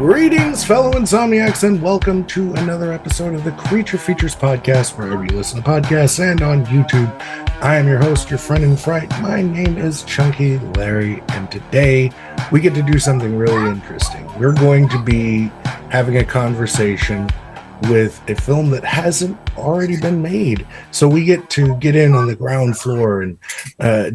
Greetings, fellow insomniacs, and welcome to another episode of the Creature Features podcast, wherever you listen to podcasts and on YouTube. I am your host, your friend in fright. My name is Chunky Larry, and today we get to do something really interesting. We're going to be having a conversation with a film that hasn't already been made. So we get to get in on the ground floor and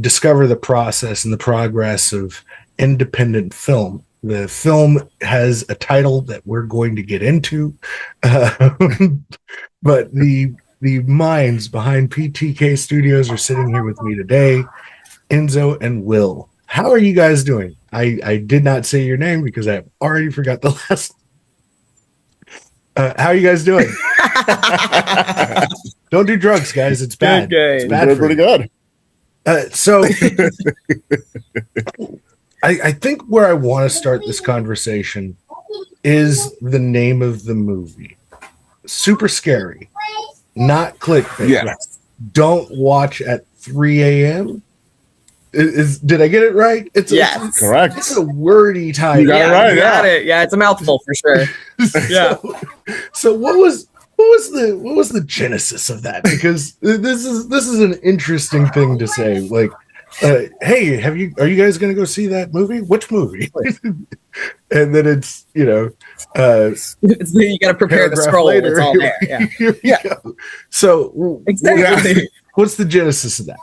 discover the process and the progress of independent film. The film has a title that we're going to get into, but the minds behind PTK Studios are sitting here with me today, Enzo and Will. How are you guys doing? I did not say your name because I already forgot the last. How are you guys doing? Don't do drugs, guys. It's bad. Good. It's bad. Pretty good. So. I think where I want to start this conversation is the name of the movie. Super scary, not clickbait. Yes. Don't watch at 3 a.m. Did I get it right? Yes, correct. It's a wordy title. You got it right. You got it. Yeah, it's a mouthful for sure. Yeah. So what was the genesis of that? Because this is an interesting thing to say. Like, hey, are you guys going to go see that movie? Which movie? And then it's, you got to prepare the scroll. Later, it's all there. Yeah. Go. So Exactly. What's the genesis of that?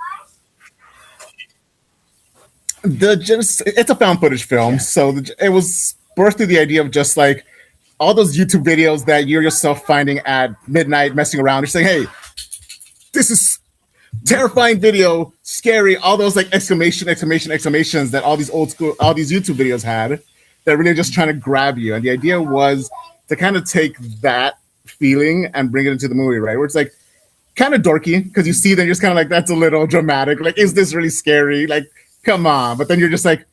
The genesis, it's a found footage film, so it was birthed through the idea of just like all those YouTube videos that you're yourself finding at midnight, messing around. You're saying, "Hey, this is terrifying video, scary." All those like exclamations that all these YouTube videos had that really just trying to grab you. And the idea was to kind of take that feeling and bring it into the movie, right? Where it's like kind of dorky because you see them, you're just kind of like, that's a little dramatic. Like, is this really scary? Like, come on. But then you're just like,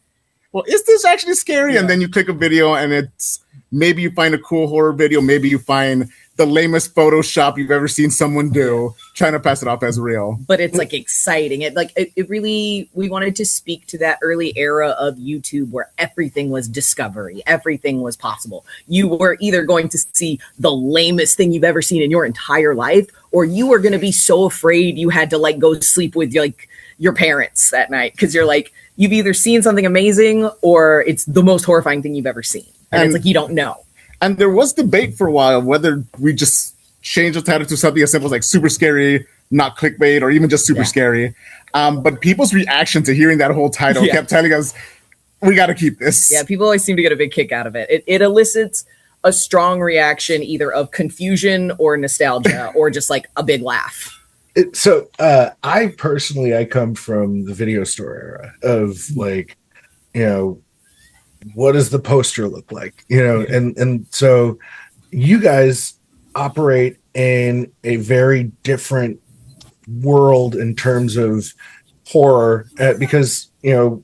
well, is this actually scary? Yeah. And then you click a video and it's maybe you find a cool horror video, maybe you find the lamest Photoshop you've ever seen someone do, trying to pass it off as real. But it's like exciting. It really, we wanted to speak to that early era of YouTube where everything was discovery, everything was possible. You were either going to see the lamest thing you've ever seen in your entire life, or you were going to be so afraid you had to like go sleep with your parents that night because you're like, you've either seen something amazing or it's the most horrifying thing you've ever seen. And it's like, you don't know. And there was debate for a while whether we just change the title to something as simple as like super scary, not clickbait, or even just super scary. But people's reaction to hearing that whole title kept telling us, we got to keep this. Yeah, people always seem to get a big kick out of it. It elicits a strong reaction either of confusion or nostalgia or just like a big laugh. So I come from the video store era of like, what does the poster look like? And so you guys operate in a very different world in terms of horror because,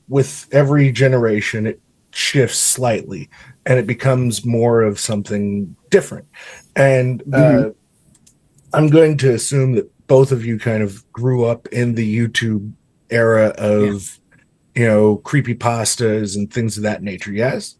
with every generation, it shifts slightly and it becomes more of something different. And I'm going to assume that both of you kind of grew up in the YouTube era of creepypastas and things of that nature. Yes.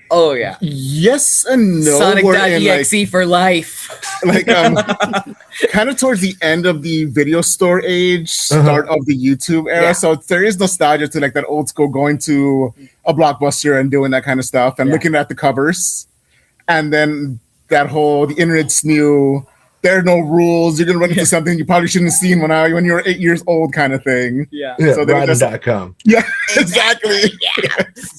Oh yeah. Yes and no. Sonic.exe for life. Like kind of towards the end of the video store age, start of the YouTube era. Yeah. So there is nostalgia to like that old school going to a Blockbuster and doing that kind of stuff and looking at the covers. And then that whole the internet's new. There are no rules. You're gonna run into something you probably shouldn't have seen when you were 8 years old, kind of thing. Yeah. So Rotten.com. Yeah, exactly.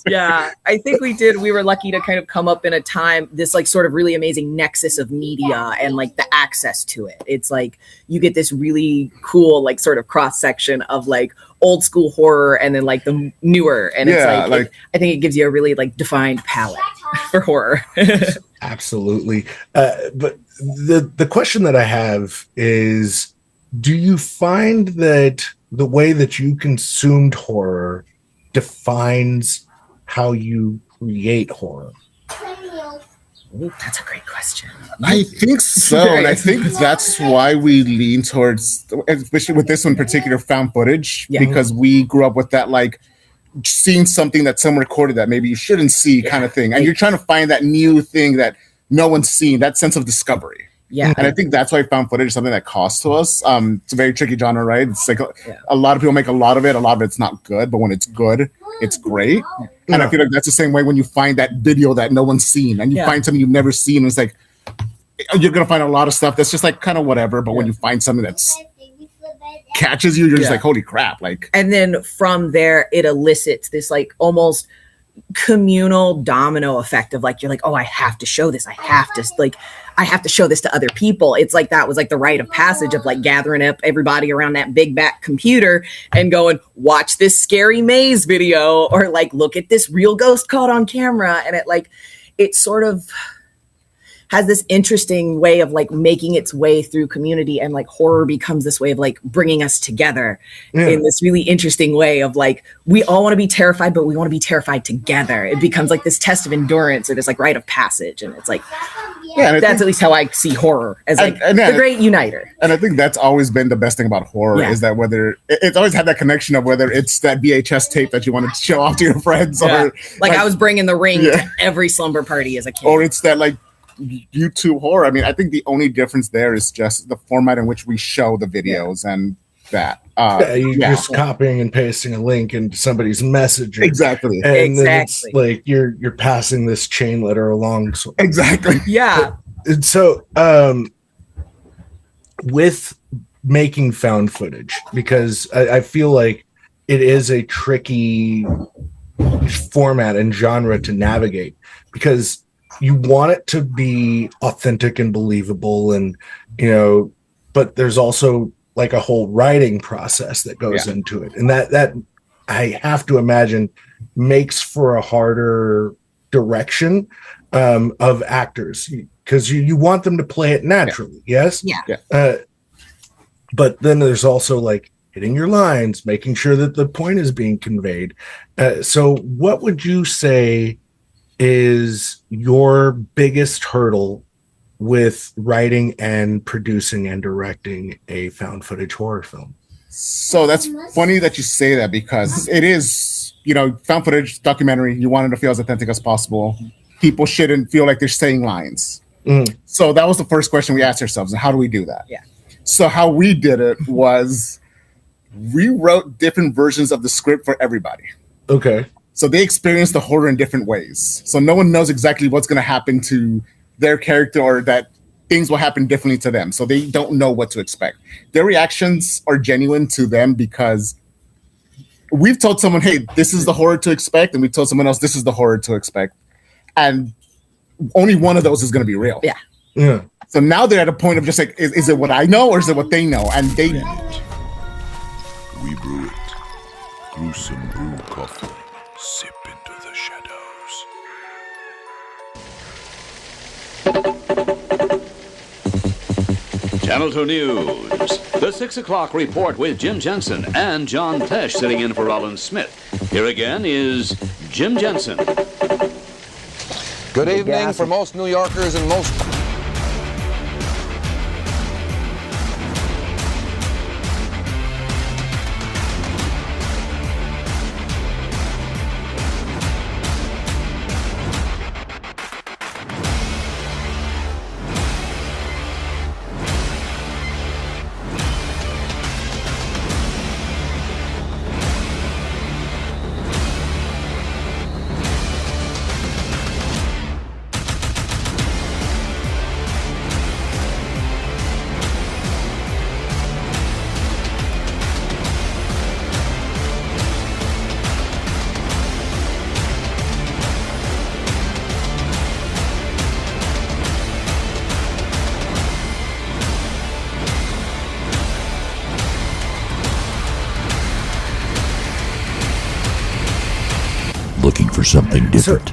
Yeah. I think we were lucky to kind of come up in a time, this like sort of really amazing nexus of media and like the access to it. It's like you get this really cool like sort of cross section of like old school horror and then like the newer. And it's I think it gives you a really like defined palette for horror. Absolutely. But the question that I have is, do you find that the way that you consumed horror defines how you create horror? Ooh, that's a great question. I think so. And I think that's why we lean towards, especially with this one particular, found footage, because we grew up with that like seeing something that someone recorded that maybe you shouldn't see, kind of thing, and you're trying to find that new thing that no one's seen, that sense of discovery. Yeah. And I think that's why found footage is something that costs to us. It's a very tricky genre, right? It's like a lot of people make a lot of it's not good, but when it's good, it's great. And I feel like that's the same way when you find that video that no one's seen and you find something you've never seen, and it's like you're gonna find a lot of stuff that's just like kind of whatever, but when you find something that's catches you, you're just like, holy crap. Like, and then from there it elicits this like almost communal domino effect of like, you're like, oh, I have to show this. I have to show this to other people. It's like that was like the rite of passage of like gathering up everybody around that big back computer and going, watch this scary maze video, or like, look at this real ghost caught on camera. And it sort of has this interesting way of like making its way through community, and like horror becomes this way of like bringing us together in this really interesting way of like, we all want to be terrified, but we want to be terrified together. It becomes like this test of endurance, or this like rite of passage. And it's like, that's at least how I see horror, as like the great uniter. And I think that's always been the best thing about horror, is that whether it's always had that connection of whether it's that VHS tape that you want to show off to your friends, or like I was bringing The Ring to every slumber party as a kid, or it's that like YouTube horror. I mean, I think the only difference there is just the format in which we show the videos, and that you're just copying and pasting a link into somebody's message, exactly, and then it's like you're passing this chain letter along. So. Exactly, And so with making found footage, because I feel like it is a tricky format and genre to navigate, because you want it to be authentic and believable, and but there's also like a whole writing process that goes into it, and that I have to imagine makes for a harder direction of actors, because you want them to play it naturally. But then there's also like hitting your lines, making sure that the point is being conveyed. So what would you say is your biggest hurdle with writing and producing and directing a found footage horror film? So that's funny that you say that, because it is, found footage documentary. You want it to feel as authentic as possible. People shouldn't feel like they're saying lines. So that was the first question we asked ourselves. And how do we do that? So how we did it was we wrote different versions of the script for everybody. Okay. So they experience the horror in different ways. So no one knows exactly what's going to happen to their character, or that things will happen differently to them. So they don't know what to expect. Their reactions are genuine to them, because we've told someone, hey, this is the horror to expect. And we told someone else, this is the horror to expect. And only one of those is going to be real. Yeah. So now they're at a point of just like, is it what I know, or is it what they know? And they we brew it. Gruesome brew coffee. Sip into the shadows. Channel 2 News. The 6 o'clock report with Jim Jensen and John Tesh sitting in for Rollin Smith. Here again is Jim Jensen. Good evening for most New Yorkers and most... Looking for something different.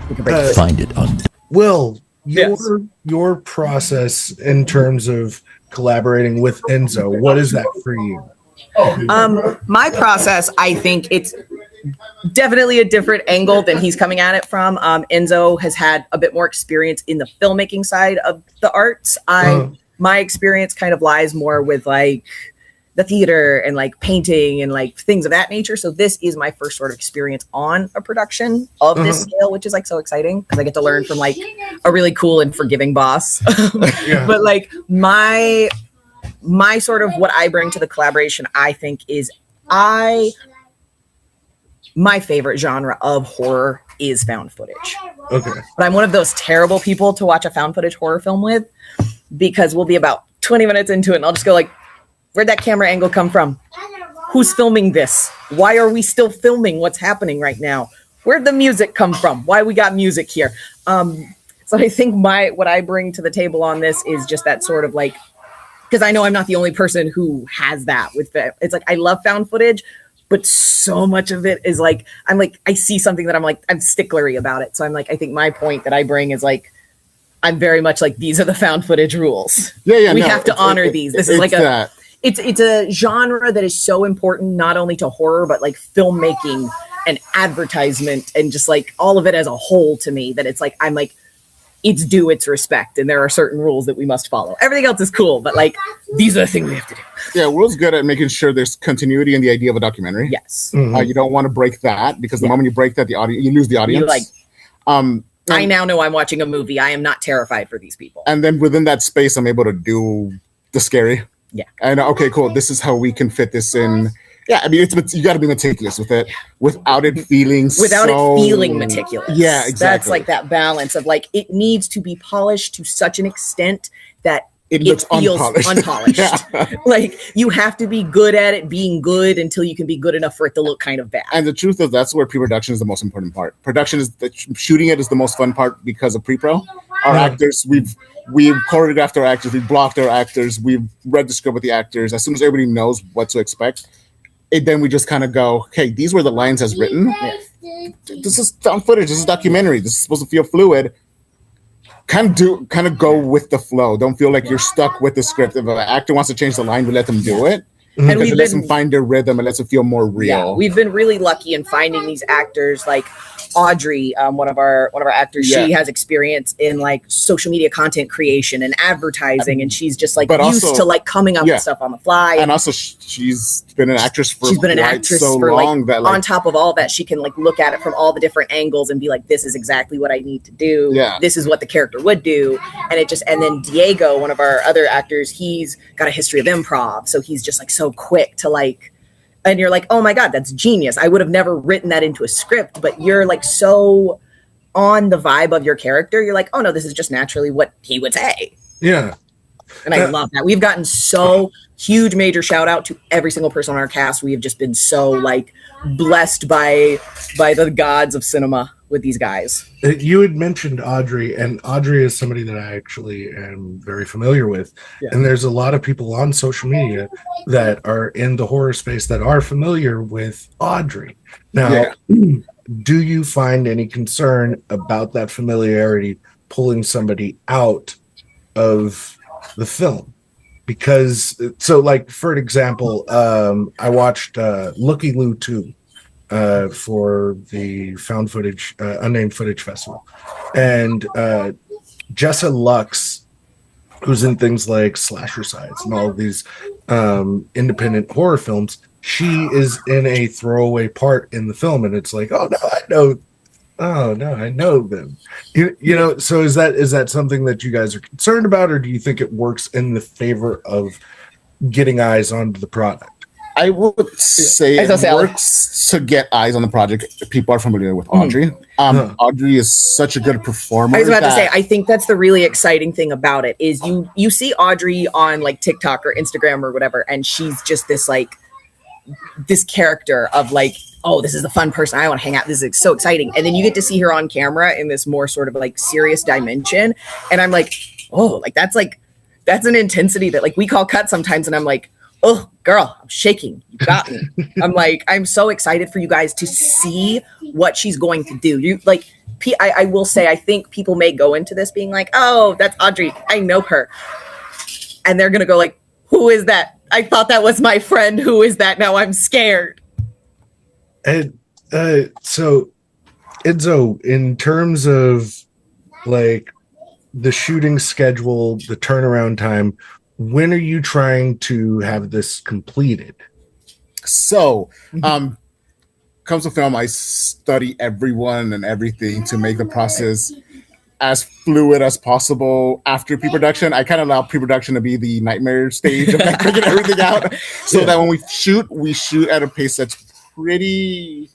Find it on Will, your process in terms of collaborating with Enzo, what is that for you? My process, I think it's definitely a different angle than he's coming at it from. Enzo has had a bit more experience in the filmmaking side of the arts. My experience kind of lies more with like the theater and like painting and like things of that nature. So this is my first sort of experience on a production of this scale, which is like so exciting because I get to learn from like a really cool and forgiving boss. But like my sort of what I bring to the collaboration, I think is my favorite genre of horror is found footage. Okay. But I'm one of those terrible people to watch a found footage horror film with because we'll be about 20 minutes into it and I'll just go like, where'd that camera angle come from? Who's filming this? Why are we still filming what's happening right now? Where'd the music come from? Why we got music here? So I think what I bring to the table on this is just that sort of like, because I know I'm not the only person who has that with it. It's like, I love found footage, but so much of it is like, I see something that I'm sticklery about it. So I'm like, I think my point that I bring is like, I'm very much like, these are the found footage rules. We have to honor these. This is like it's a genre that is so important, not only to horror, but like filmmaking and advertisement and just like all of it as a whole to me, that it's like, I'm like, it's due its respect. And there are certain rules that we must follow. Everything else is cool, but like, these are the things we have to do. Yeah, Will's good at making sure there's continuity in the idea of a documentary. Yes. You don't want to break that because the moment you break that, you lose the audience. You're like, I now know I'm watching a movie. I am not terrified for these people. And then within that space, I'm able to do the scary. Yeah. And okay, cool. This is how we can fit this in. Yeah, I mean, you got to be meticulous with it without it feeling meticulous. Yeah, exactly. That's like that balance of like, it needs to be polished to such an extent that it feels unpolished. Like, you have to be good at it being good until you can be good enough for it to look kind of bad. And the truth is, that's where pre-production is the most important part. Production is shooting it is the most fun part because of pre-pro. Our actors, we've choreographed our actors, we've blocked our actors, we've read the script with the actors. As soon as everybody knows what to expect, then we just kind of go, okay, these were the lines as written. This is found footage. This is documentary. This is supposed to feel fluid. Kind of go with the flow. Don't feel like you're stuck with the script. If an actor wants to change the line, we let them do it. And it lets them find their rhythm. It lets them feel more real. Yeah, we've been really lucky in finding these actors like Audrey, one of our actors. She has experience in like social media content creation and advertising, and she's just like used to like coming up with stuff on the fly. And also, she's been an actress for so long like, that on top of all that, she can like look at it from all the different angles and be like, this is exactly what I need to do. Yeah. This is what the character would do. And then Diego, one of our other actors, he's got a history of improv, so he's just like so quick to like. And you're like, oh my God, that's genius. I would have never written that into a script, but you're like so on the vibe of your character. You're like, oh no, this is just naturally what he would say. Yeah. And I love that. We've gotten so huge, major shout out to every single person on our cast. We have just been so like blessed by the gods of cinema with these guys. You had mentioned Audrey, and Audrey is somebody that I actually am very familiar with. Yeah. And there's a lot of people on social media that are in the horror space that are familiar with Audrey. Now, do you find any concern about that familiarity pulling somebody out of the film? Because, so like, for example, I watched Looky Loo 2. For the found footage, unnamed footage festival. And Jessa Lux, who's in things like Slasher Sides and all of these independent horror films, she is in a throwaway part in the film. And it's like, I know them. You know, so is that something that you guys are concerned about, or do you think it works in the favor of getting eyes onto the product? I would say it works to get eyes on the project if people are familiar with Audrey. Audrey is such a good performer. I was about to say, I think that's the really exciting thing about it is you see Audrey on like TikTok or Instagram or whatever, and she's just this like this character of like, oh, this is the fun person I want to hang out. This is so exciting. And then you get to see her on camera in this more sort of like serious dimension. And I'm like, oh, like that's an intensity that like we call cut sometimes. And I'm like, oh, girl, I'm shaking. You got me. I'm like, I'm so excited for you guys to see what she's going to do. You like, I will say, I think people may go into this being like, oh, that's Audrey. I know her. And they're going to go like, who is that? I thought that was my friend. Who is that? Now I'm scared. And so, Enzo, in terms of like the shooting schedule, the turnaround time, when are you trying to have this completed? So, comes to film, I study everyone and everything to make the process as fluid as possible. After pre-production, I kind of allow pre-production to be the nightmare stage of like figuring everything out, so that when we shoot at a pace that's pretty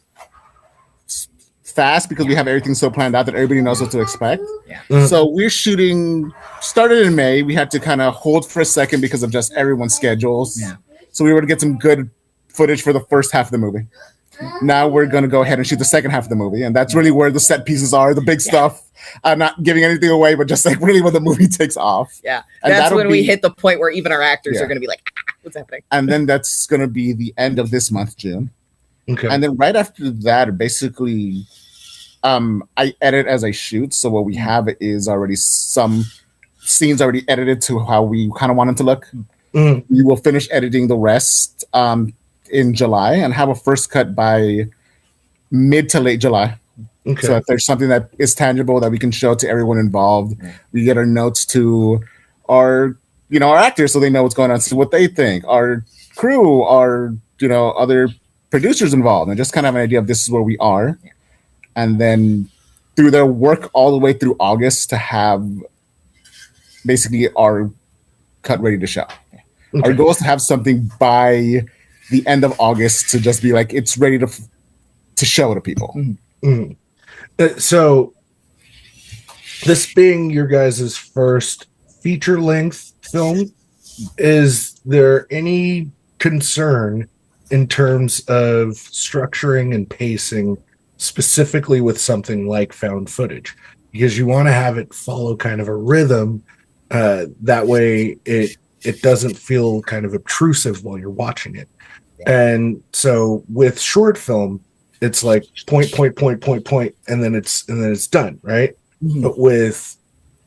fast because we have everything so planned out that everybody knows what to expect. Yeah. So we're shooting started in May. We had to kind of hold for a second because of just everyone's schedules. Yeah. So we were to get some good footage for the first half of the movie. Now we're going to go ahead and shoot the second half of the movie, and that's really where the set pieces are, the big stuff. I'm not giving anything away, but just like really when the movie takes off. Yeah, and that's when we hit the point where even our actors are going to be like, "What's happening?" And then that's going to be the end of this month, June. Okay. And then right after that, basically, I edit as I shoot. So what we have is already some scenes already edited to how we kind of want them to look. We will finish editing the rest in July and have a first cut by mid to late July. Okay. So if there's something that is tangible that we can show to everyone involved, we get our notes to our actors so they know what's going on, so what they think, our crew, our other producers involved, and just kind of have an idea of this is where we are. And then through their work all the way through August to have basically our cut ready to show. Okay. Our goal is to have something by the end of August to just be like, it's ready to show to people. So this being your guys' first feature-length film, is there any concern in terms of structuring and pacing specifically with something like found footage? Because you want to have it follow kind of a rhythm, that way it doesn't feel kind of obtrusive while you're watching it. And so with short film, it's like point, and then it's done, right? But with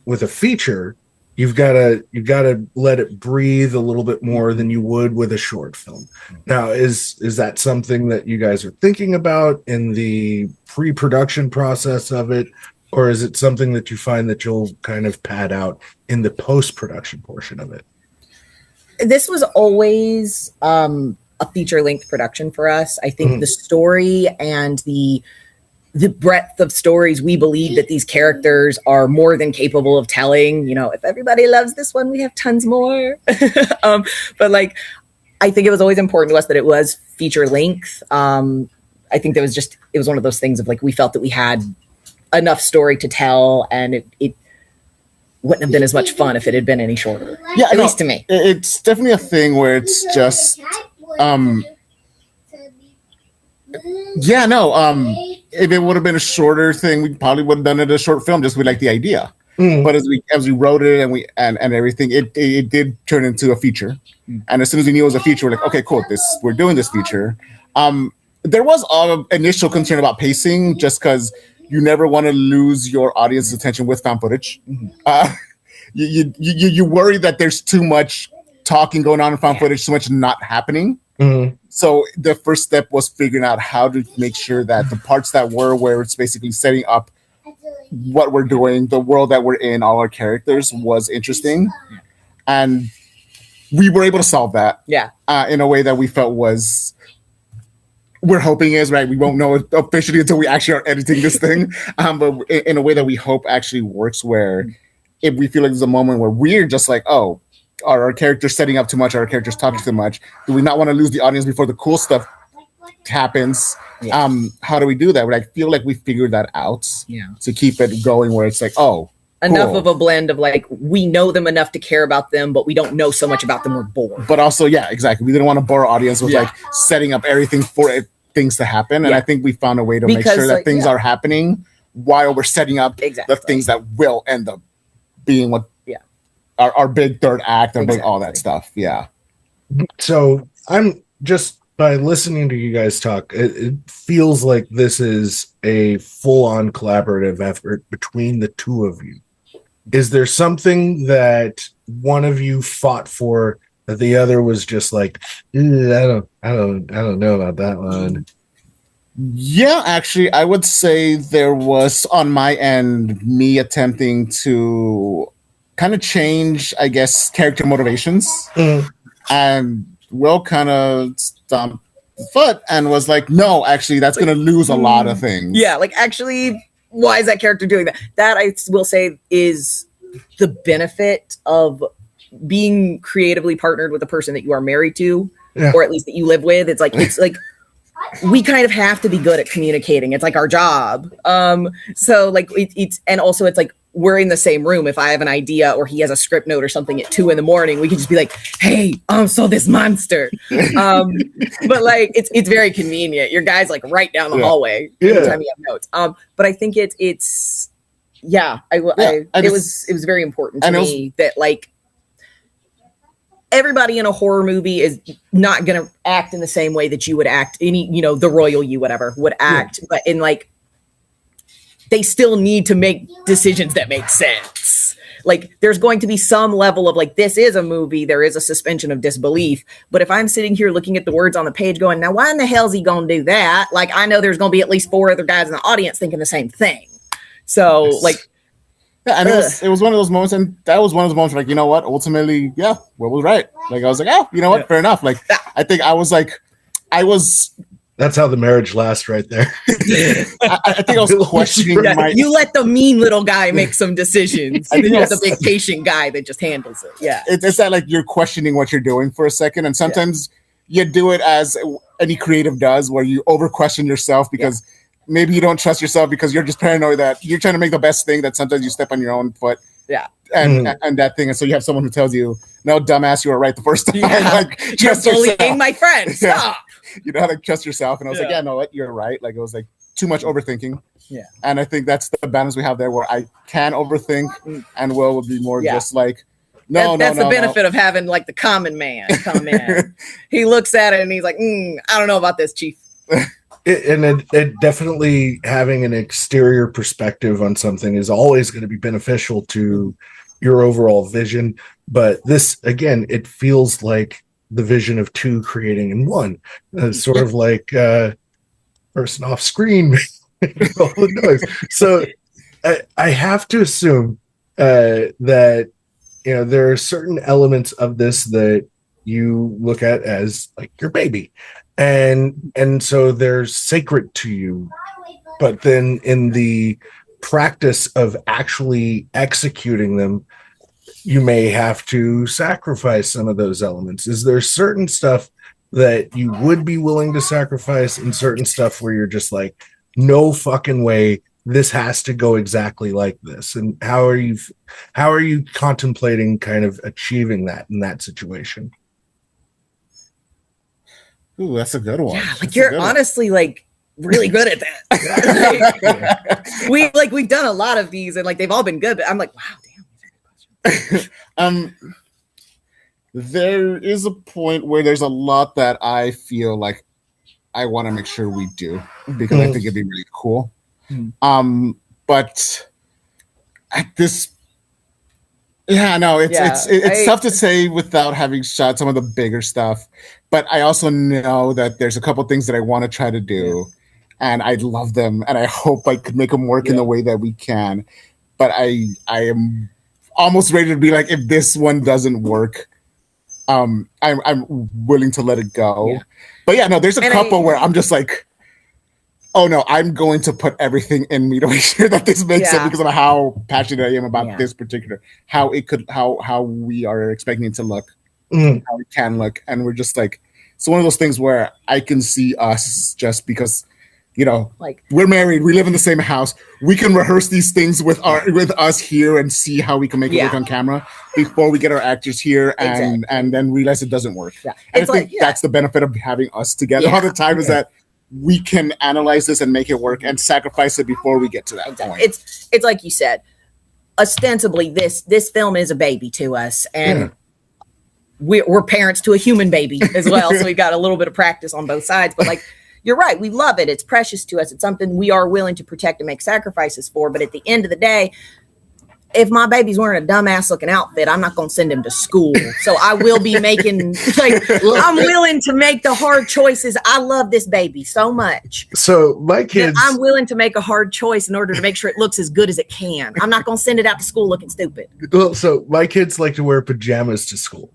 a feature, you've got to let it breathe a little bit more than you would with a short film. Now, is that something that you guys are thinking about in the pre-production process of it, or is it something that you find that you'll kind of pad out in the post-production portion of it? This was always a feature-length production for us. I think the story and the breadth of stories we believe that these characters are more than capable of telling. If everybody loves this one, we have tons more. But like, I think it was always important to us that it was feature-length. I think it was one of those things of like, we felt that we had enough story to tell, and it wouldn't have been as much fun if it had been any shorter. At least to me. It's definitely a thing where it's just if it would have been a shorter thing, we probably would have done it as a short film, just with like the idea. But as we wrote it and everything, it did turn into a feature. And as soon as we knew it was a feature, we're like, okay, cool, we're doing this feature. There was initial concern about pacing, just because you never want to lose your audience's attention with found footage. You worry that there's too much talking going on in found footage, so much not happening. So the first step was figuring out how to make sure that the parts that were where it's basically setting up what we're doing, the world that we're in, all our characters, was interesting. And we were able to solve that in a way that we felt was, we're hoping is right. We won't know it officially until we actually are editing this thing. But in a way that we hope actually works, where if we feel like there's a moment where we're just like, oh, are our characters setting up too much? Are our characters talking too much? Do we not want to lose the audience before the cool stuff happens? How do we do that? But I feel like we figured that out to keep it going, where it's like, oh, enough of a blend of like, we know them enough to care about them, but we don't know so much about them we're bored. But also, exactly. We didn't want to bore our audience with like setting up everything for things to happen. And I think we found a way to make sure that things are happening while we're setting up the things that will end up being what our big third act, our big all that stuff. Yeah. So I'm just, by listening to you guys talk, it feels like this is a full-on collaborative effort between the two of you. Is there something that one of you fought for that the other was just like, I don't know about that one? Yeah, actually, I would say there was, on my end, me attempting to kind of change, I guess, character motivations. And Will kind of stomped the foot and was like, no, actually, that's going to lose a lot of things. Yeah, like, actually, why is that character doing that? That, I will say, is the benefit of being creatively partnered with a person that you are married to, or at least that you live with. It's like we kind of have to be good at communicating. It's like our job. So like it's and also it's like we're in the same room. If I have an idea or he has a script note or something at 2 a.m, we can just be like, hey, so this monster. But like it's very convenient. Your guy's like right down the hallway anytime you have notes. But I think it was very important to me that like everybody in a horror movie is not going to act in the same way that you would act, the royal you, whatever, would act. But in like, they still need to make decisions that make sense. Like, there's going to be some level of like, this is a movie. There is a suspension of disbelief. But if I'm sitting here looking at the words on the page going, now, why in the hell is he going to do that? Like, I know there's going to be at least 4 other guys in the audience thinking the same thing. So like, yeah, and it was one of those moments, and that was one of those moments like, you know what, ultimately, Will was right. Like, I was like, oh, you know what, fair enough. Like, I think that's how the marriage lasts right there. I think I was questioning you let the mean little guy make some decisions. I think that's the big patient guy that just handles it. Yeah. It's that like you're questioning what you're doing for a second, and sometimes you do it as any creative does, where you over question yourself because maybe you don't trust yourself because you're just paranoid that you're trying to make the best thing, that sometimes you step on your own foot. Yeah. And that thing. And so you have someone who tells you, no, dumbass, you were right the first time. Like, you're bullying my friend. Stop. You know how to trust yourself. And I was like, no, you're right. Like, it was like too much overthinking. Yeah. And I think that's the balance we have there, where I can overthink and Will would be more just like, that's the benefit of having like the common man come in. He looks at it and he's like, I don't know about this, Chief. It definitely having an exterior perspective on something is always going to be beneficial to your overall vision. But this, again, it feels like the vision of 2 creating in 1, sort of like person off screen, all the noise. So I have to assume that there are certain elements of this that you look at as like your baby. And so they're sacred to you, but then in the practice of actually executing them, you may have to sacrifice some of those elements. Is there certain stuff that you would be willing to sacrifice and certain stuff where you're just like, no fucking way, this has to go exactly like this? And how are you contemplating kind of achieving that in that situation? Ooh, that's a good one. Yeah, like you're honestly like really good at that. We've done a lot of these and like they've all been good, but I'm like, wow, damn. There is a point where there's a lot that I feel like I want to make sure we do because I think it'd be really cool. But at this, it's tough to say without having shot some of the bigger stuff. But I also know that there's a couple things that I want to try to do, and I love them, and I hope I could make them work in the way that we can. But I am almost ready to be like, if this one doesn't work, I'm willing to let it go. Yeah. But there's a couple where I'm just like, oh no, I'm going to put everything in me to make sure that this makes sense because of how passionate I am about this particular, how we are expecting it to look. How it can look, and we're just like, it's one of those things where I can see us just because, like we're married, we live in the same house, we can rehearse these things with us here and see how we can make it work on camera before we get our actors here and then realize it doesn't work. Yeah. And I think that's the benefit of having us together all the time is that we can analyze this and make it work and sacrifice it before we get to that point. It's like you said, ostensibly this film is a baby to us, and we're parents to a human baby as well. So we got a little bit of practice on both sides, but like, you're right. We love it. It's precious to us. It's something we are willing to protect and make sacrifices for. But at the end of the day, if my baby's wearing a dumbass looking outfit, I'm not going to send him to school. So I will be making, like, I'm willing to make the hard choices. I love this baby so much. So my kids, I'm willing to make a hard choice in order to make sure it looks as good as it can. I'm not going to send it out to school looking stupid. well, so my kids like to wear pajamas to school.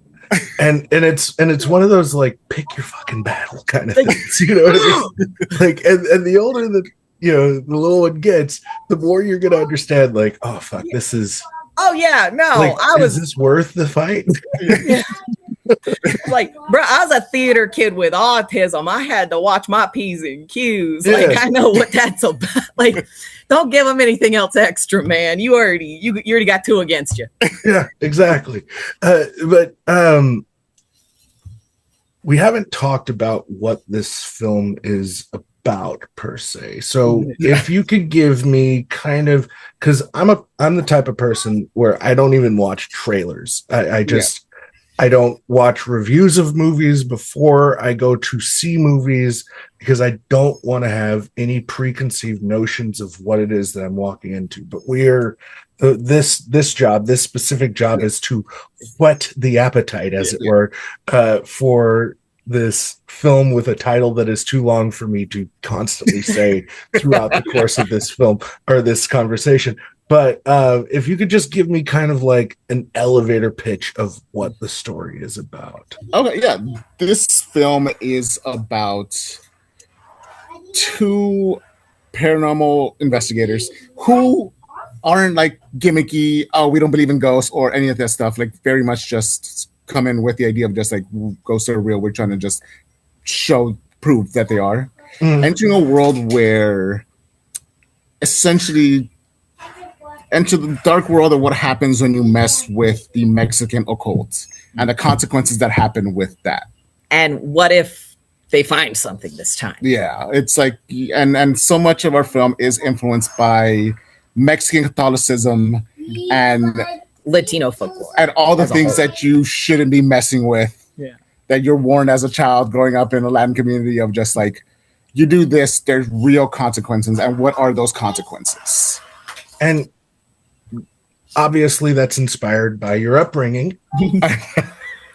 And it's one of those like pick your fucking battle kind of things, you know what I mean? Like, and the older that the little one gets, the more you're gonna understand. Like, oh fuck, this is. Oh yeah, no, like, is this worth the fight? Like, bro, I was a theater kid with autism. I had to watch my P's and Q's. Like, I know what that's about. Like, don't give them anything else extra, man. You already got 2 against you. Yeah, exactly. But we haven't talked about what this film is about per se. So if you could give me kind of, because I'm the type of person where I don't even watch trailers. I don't watch reviews of movies before I go to see movies, because I don't want to have any preconceived notions of what it is that I'm walking into. But this specific job is to whet the appetite, as it were, for this film with a title that is too long for me to constantly say throughout the course of this film or this conversation. But if you could just give me kind of like an elevator pitch of what the story is about. Okay, yeah. This film is about 2 paranormal investigators who aren't like gimmicky, oh, we don't believe in ghosts or any of that stuff. Like, very much just come in with the idea of just like, ghosts are real. We're trying to just prove that they are. Entering a world where essentially enter the dark world of what happens when you mess with the Mexican occult and the consequences that happen with that. And what if they find something this time? Yeah, it's like, and so much of our film is influenced by Mexican Catholicism and Latino folklore and all the things that you shouldn't be messing with. Yeah, that you're warned as a child growing up in a Latin community of just like, you do this, there's real consequences, and what are those consequences? And obviously that's inspired by your upbringing.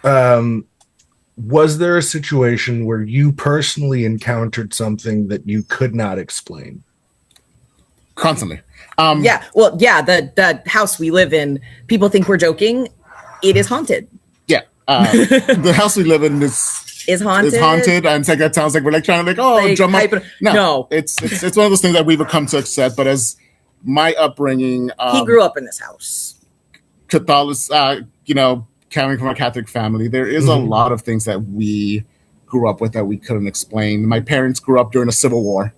Was there a situation where you personally encountered something that you could not explain? Constantly. The house we live in, people think we're joking. It is haunted. Yeah. The house we live in is haunted. And it's like, that sounds like we're like trying to like, drum up. No. It's one of those things that we've come to accept. But as my upbringing, he grew up in this house. Catholic, coming from a Catholic family, there is a lot of things that we grew up with that we couldn't explain. My parents grew up during a civil war,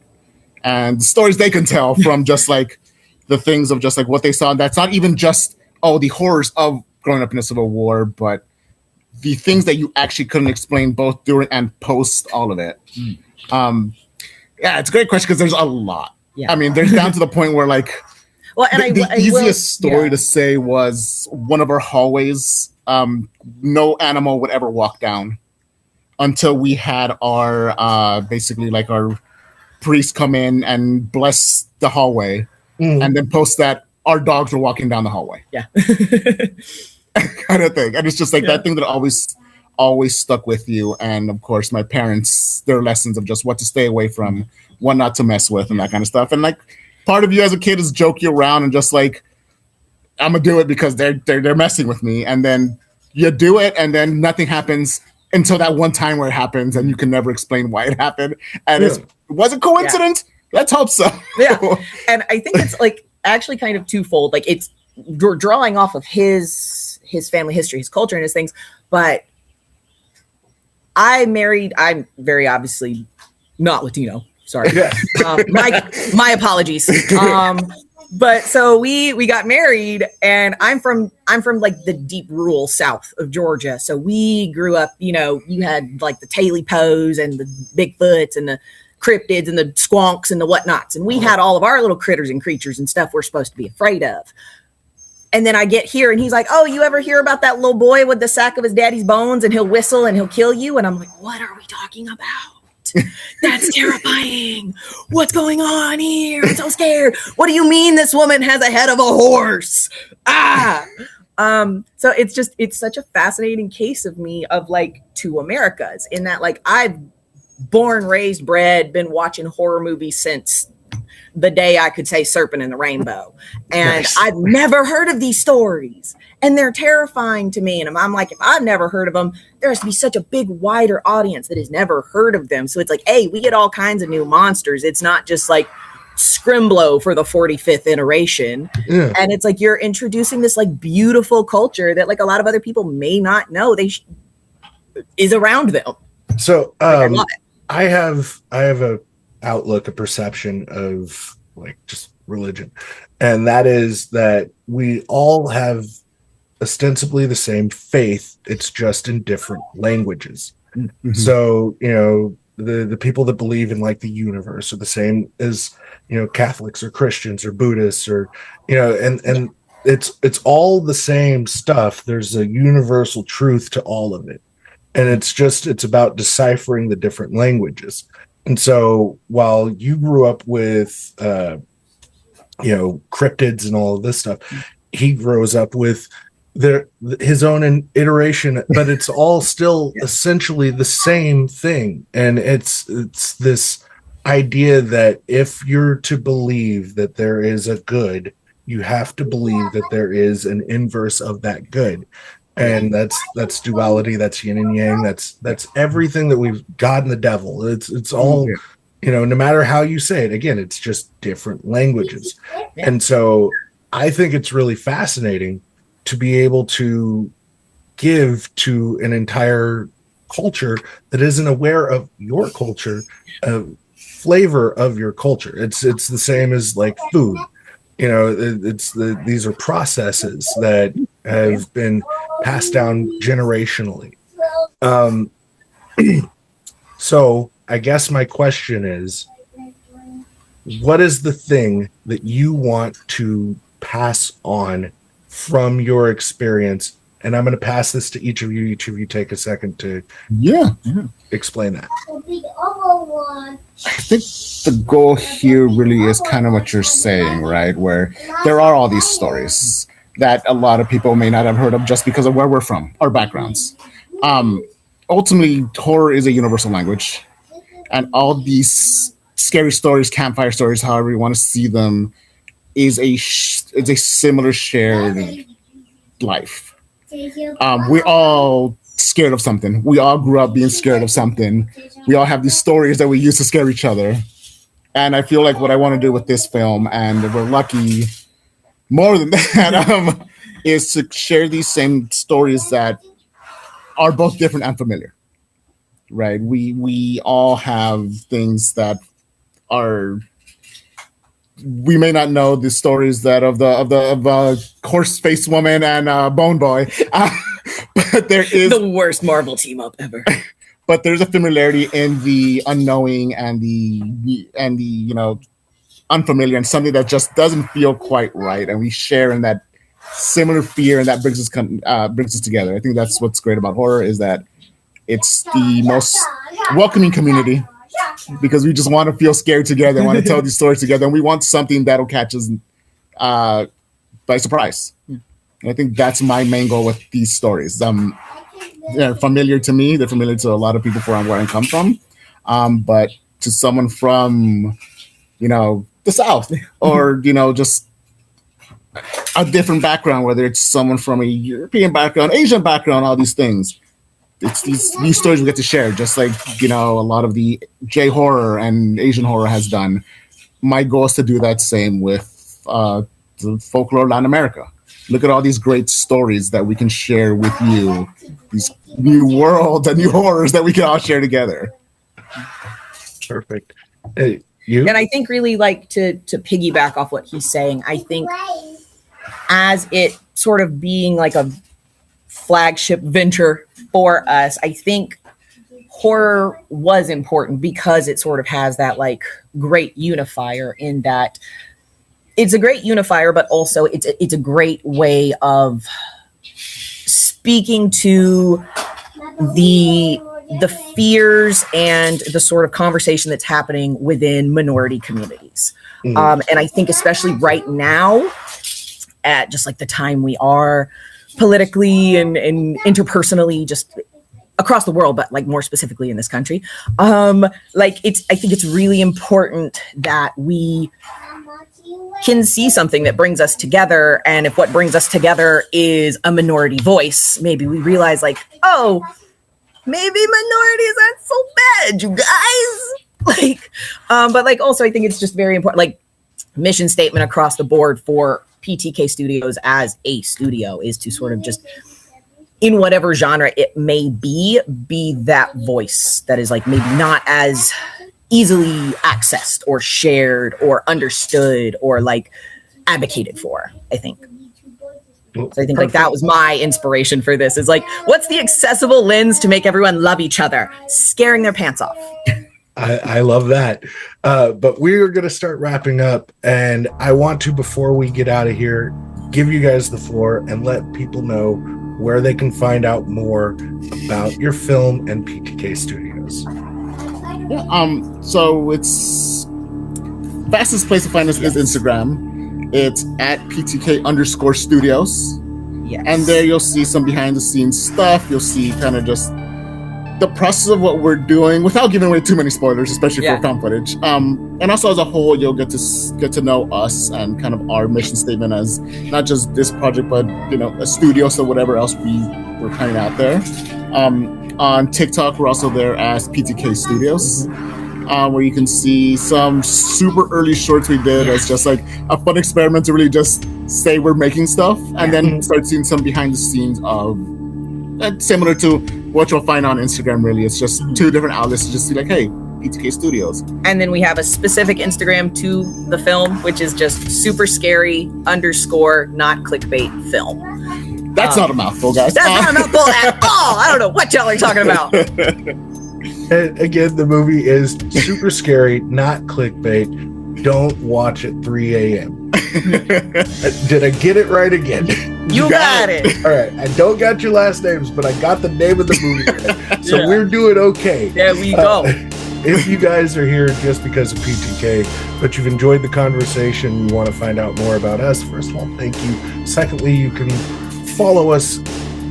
and the stories they can tell from just like the things of just like what they saw. And that's not even just the horrors of growing up in a civil war, but the things that you actually couldn't explain both during and post all of it. It's a great question because there's a lot. Yeah. I mean, there's down to the point where like, well, and the easiest story to say was one of our hallways. No animal would ever walk down until we had our basically like our priest come in and bless the hallway, and then post that our dogs were walking down the hallway. Yeah, kind of thing. And it's just like that thing that always stuck with you. And of course, my parents, their lessons of just what to stay away from, what not to mess with, and that kind of stuff. And like, part of you as a kid is joking around and just like, I'm gonna do it because they're messing with me, and then you do it, and then nothing happens until that one time where it happens, and you can never explain why it happened. And it wasn't coincidence. Yeah. Let's hope so. Yeah, and I think it's like actually kind of twofold. Like, it's drawing off of his family history, his culture, and his things. But I'm very obviously not Latino. Sorry. Yeah. My apologies. But so we got married, and I'm from like the deep rural south of Georgia. So we grew up, you had like the Taily Poes and the Bigfoots and the cryptids and the squonks and the whatnots. And we had all of our little critters and creatures and stuff we're supposed to be afraid of. And then I get here and he's like, oh, you ever hear about that little boy with the sack of his daddy's bones, and he'll whistle and he'll kill you? And I'm like, what are we talking about? That's terrifying. What's going on here? I'm so scared. What do you mean this woman has a head of a horse? Ah. So it's such a fascinating case of me of like two Americas in that like I've born, raised, bred, been watching horror movies since the day I could say Serpent in the Rainbow. And nice. I've never heard of these stories. And they're terrifying to me. And I'm like, if I've never heard of them, there has to be such a big, wider audience that has never heard of them. So it's like, hey, we get all kinds of new monsters. It's not just like Scrimblow for the 45th iteration. Yeah. And it's like you're introducing this like beautiful culture that like a lot of other people may not know is around them. So I have a outlook, a perception of like just religion, and that is that we all have ostensibly the same faith. It's just in different languages. Mm-hmm. So the people that believe in like the universe are the same as Catholics or Christians or Buddhists or and it's all the same stuff. There's a universal truth to all of it, and it's about deciphering the different languages. And so while you grew up with, cryptids and all of this stuff, he grows up with his own iteration, but it's all still essentially the same thing. And it's this idea that if you're to believe that there is a good, you have to believe that there is an inverse of that good. And that's duality, that's yin and yang, that's everything that we've God and the devil. It's all, no matter how you say it, again, it's just different languages. And so I think it's really fascinating to be able to give to an entire culture that isn't aware of your culture, flavor of your culture. It's the same as like food. These are processes that have been passed down generationally. So I guess my question is, what is the thing that you want to pass on from your experience? And I'm going to pass this to each of you. Each of you take a second to explain that. I think the goal here really is kind of what you're saying, right? Where there are all these stories that a lot of people may not have heard of just because of where we're from, our backgrounds. Ultimately, horror is a universal language. And all these scary stories, campfire stories, however you want to see them, is a similar shared life. We're all scared of something. We all grew up being scared of something. We all have these stories that we use to scare each other. And I feel like what I want to do with this film, and we're lucky more than that, is to share these same stories that are both different and familiar. Right? We all have things that are. We may not know the stories that of horse face woman and bone boy, but there is the worst Marvel team up ever. But there's a familiarity in the unknowing and the unfamiliar, and something that just doesn't feel quite right, and we share in that similar fear, and that brings us together. I think that's what's great about horror, is that it's the most welcoming community. Because we just want to feel scared together, and want to tell these stories together, and we want something that'll catch us by surprise. And I think that's my main goal with these stories. They're familiar to me. They're familiar to a lot of people from where I come from. But to someone from, the South, or just a different background, whether it's someone from a European background, Asian background, all these things. It's these new stories we get to share, just like, a lot of the J horror and Asian horror has done. My goal is to do that same with the folklore of Latin America. Look at all these great stories that we can share with you, these new worlds and new horrors that we can all share together. Perfect. Hey, you? And I think really like to piggyback off what he's saying, I think as it sort of being like a flagship venture for us, I think horror was important because it sort of has that like great unifier, in that it's a great unifier, but also it's a great way of speaking to the the fears and the sort of conversation that's happening within minority communities. And I think especially right now, at just like the time we are politically and interpersonally, just across the world, but like more specifically in this country, I think it's really important that we can see something that brings us together. And if what brings us together is a minority voice, maybe we realize like, oh, maybe minorities aren't so bad, you guys. But like also I think it's just very important, like mission statement across the board for PTK Studios as a studio is to sort of just, in whatever genre it may be that voice that is like maybe not as easily accessed or shared or understood or like advocated for, I think. So I think like that was my inspiration for this, is like, what's the accessible lens to make everyone love each other? Scaring their pants off. I love that. But we're going to start wrapping up. And I want to, before we get out of here, give you guys the floor and let people know where they can find out more about your film and PTK Studios. Yeah, so it's fastest place to find us is Instagram. It's at PTK_studios. Yes. And there you'll see some behind the scenes stuff. You'll see kind of just the process of what we're doing without giving away too many spoilers, especially for found footage. And also as a whole, you'll get to know us and kind of our mission statement as not just this project, but a studio, so whatever else we're planning out there. On TikTok, we're also there as PTK Studios, where you can see some super early shorts we did as just like a fun experiment to really just say we're making stuff, and then start seeing some behind the scenes of similar to what you'll find on Instagram. Really, it's just two different outlets to just see like, hey, PTK Studios. And then we have a specific Instagram to the film, which is just super scary _ not clickbait film. That's not a mouthful, guys. That's not a mouthful at all. I don't know what y'all are talking about. And again, the movie is super scary, not clickbait. Don't watch at 3 a.m. Did I get it right again? You got it. All right. I don't got your last names, but I got the name of the movie right. So we're doing okay. There we go. If you guys are here just because of PTK, but you've enjoyed the conversation, you want to find out more about us, first of all, thank you. Secondly, you can follow us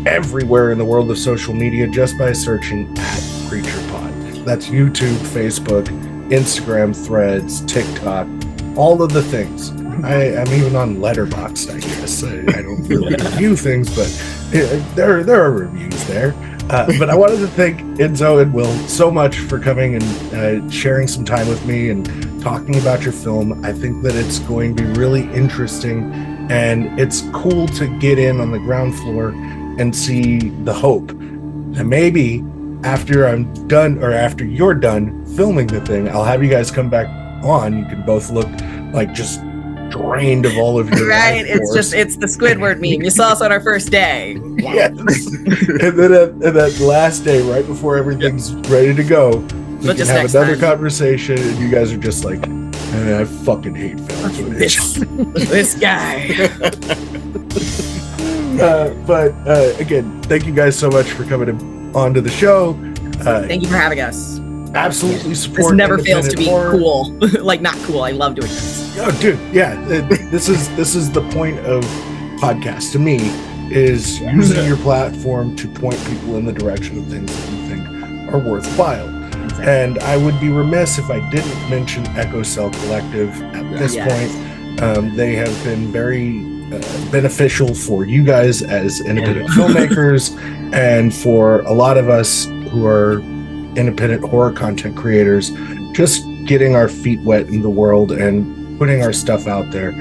everywhere in the world of social media just by searching at Creature Pod. That's YouTube, Facebook, Instagram, Threads, TikTok, all of the things. I'm even on Letterboxd, I guess. I don't really review things, but there are reviews there. But I wanted to thank Enzo and Will so much for coming and sharing some time with me and talking about your film. I think that it's going to be really interesting, and it's cool to get in on the ground floor and see the hope. And maybe after I'm done, or after you're done filming the thing, I'll have you guys come back on. You can both look like just drained of all of your right. It's the Squidward meme. You saw us on our first day. Yes. And then at that last day, right before everything's ready to go, we can have another conversation, and you guys are just like, I fucking hate found footage. This guy. But again, thank you guys so much for coming onto the show. Thank you for having us. Absolutely support. This never fails to be horror. Cool. Like, not cool. I love doing this. Oh, dude, yeah. This is the point of podcast to me, is using your platform to point people in the direction of things that you think are worthwhile. Exactly. And I would be remiss if I didn't mention Echo Cell Collective at this point. They have been very beneficial for you guys as independent filmmakers, and for a lot of us who are independent horror content creators, just getting our feet wet in the world and putting our stuff out there.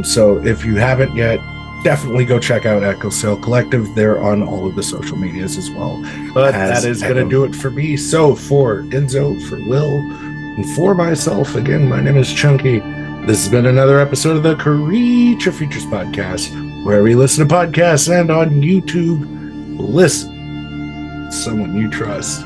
So if you haven't yet, definitely go check out Echo Cell Collective. They're on all of the social medias as well. But that is going to do it for me. So for Enzo, for Will, and for myself, again, my name is Chunky. This has been another episode of the Creature Features Podcast, where we listen to podcasts, and on YouTube, listen to someone you trust.